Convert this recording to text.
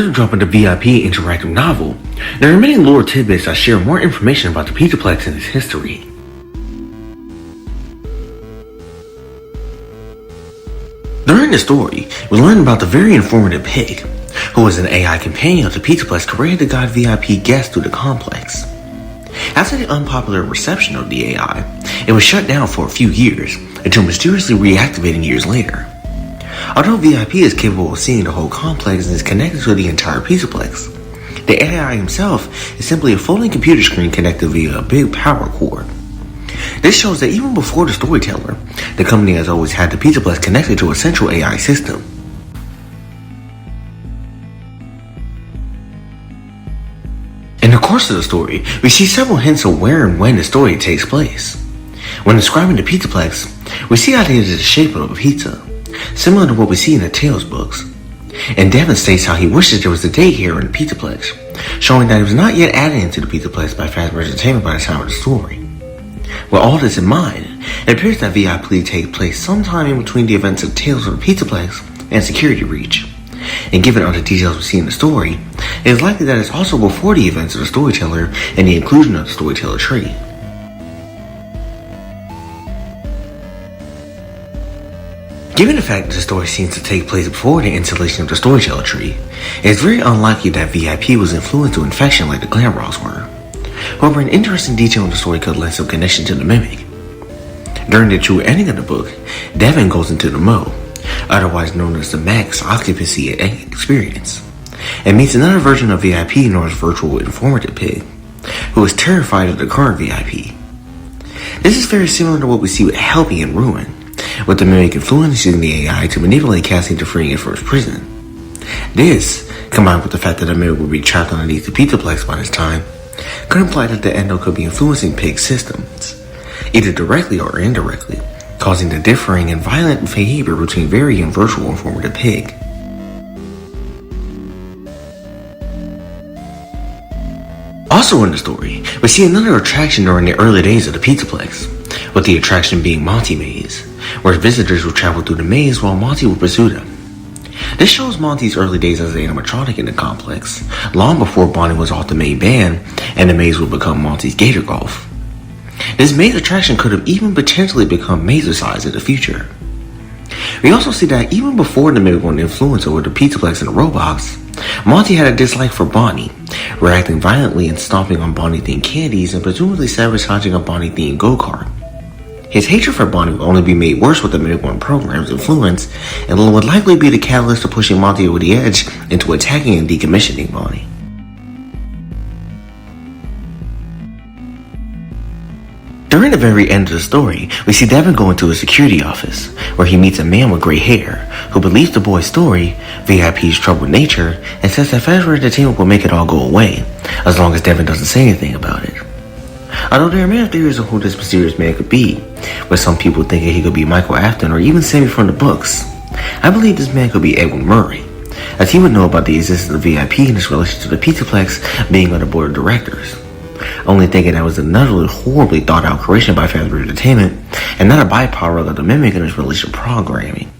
Let's jump into VIP interactive novel. There are many lore tidbits that share more information about the Pizzaplex and its history. During the story, we learn about the very informative Pig, who was an AI companion of the Pizzaplex created to guide VIP guests through the complex. After the unpopular reception of the AI, it was shut down for a few years, until mysteriously reactivating years later. Although VIP is capable of seeing the whole complex and is connected to the entire Pizzaplex, the AI himself is simply a floating computer screen connected via a big power cord. This shows that even before the storyteller, the company has always had the Pizzaplex connected to a central AI system. In the course of the story, we see several hints of where and when the story takes place. When describing the Pizzaplex, we see that it is the shape of a pizza, similar to what we see in the Tales books. And Devin states how he wishes there was a daycare in the Pizzaplex, showing that it was not yet added into the Pizzaplex by Fazbear's Entertainment by the time of the story. With all this in mind, it appears that VIP takes place sometime in between the events of Tales of the Pizzaplex and Security Breach. And given other details we see in the story, it is likely that it's also before the events of the storyteller and the inclusion of the storyteller tree. Given the fact that the story seems to take place before the installation of the storyteller tree, it is very unlikely that VIP was influenced to infection like the Glamrocks were. However, an interesting detail in the story could lend some connection to the Mimic. During the true ending of the book, Devin goes into the Mo, otherwise known as the Max Occupancy Experience, and meets another version of VIP known as Virtual Informative Pig, who is terrified of the current VIP. This is very similar to what we see with Helpy and Ruin, with the Mimic influencing the AI to manipulate Cassie into freeing it from his prison. This, combined with the fact that the Mimic would be trapped underneath the Pizzaplex by this time, could imply that the Endo could be influencing Pig's systems, either directly or indirectly, causing the differing and violent behavior between Very and Virtual Informative Pig. Also in the story, we see another attraction during the early days of the Pizzaplex, with the attraction being Monty Maze, where visitors will travel through the maze while Monty will pursue them. This shows Monty's early days as an animatronic in the complex, long before Bonnie was off the main band and the maze would become Monty's Gator Golf. This maze attraction could have even potentially become Mazer-sized in the future. We also see that even before the Mimic went influence over the Pizzaplex and the Roblox, Monty had a dislike for Bonnie, reacting violently and stomping on Bonnie-themed candies and presumably sabotaging a Bonnie-themed go-kart. His hatred for Bonnie would only be made worse with the Mimic One program's influence, and would likely be the catalyst to pushing Monty over the edge into attacking and decommissioning Bonnie. During the very end of the story, we see Devin go into a security office, where he meets a man with gray hair, who believes the boy's story, VIP's troubled nature, and says that Fazbear's Entertainment will make it all go away, as long as Devin doesn't say anything about it. Although there are many theories of who this mysterious man could be, with some people thinking he could be Michael Afton or even Sammy from the books, I believe this man could be Edwin Murray, as he would know about the existence of VIP and his relation to the Pizzaplex being on the board of directors. Only thinking that was another horribly thought out creation by Fazbear's Entertainment, and not a byproduct of the Mimic and his relation programming.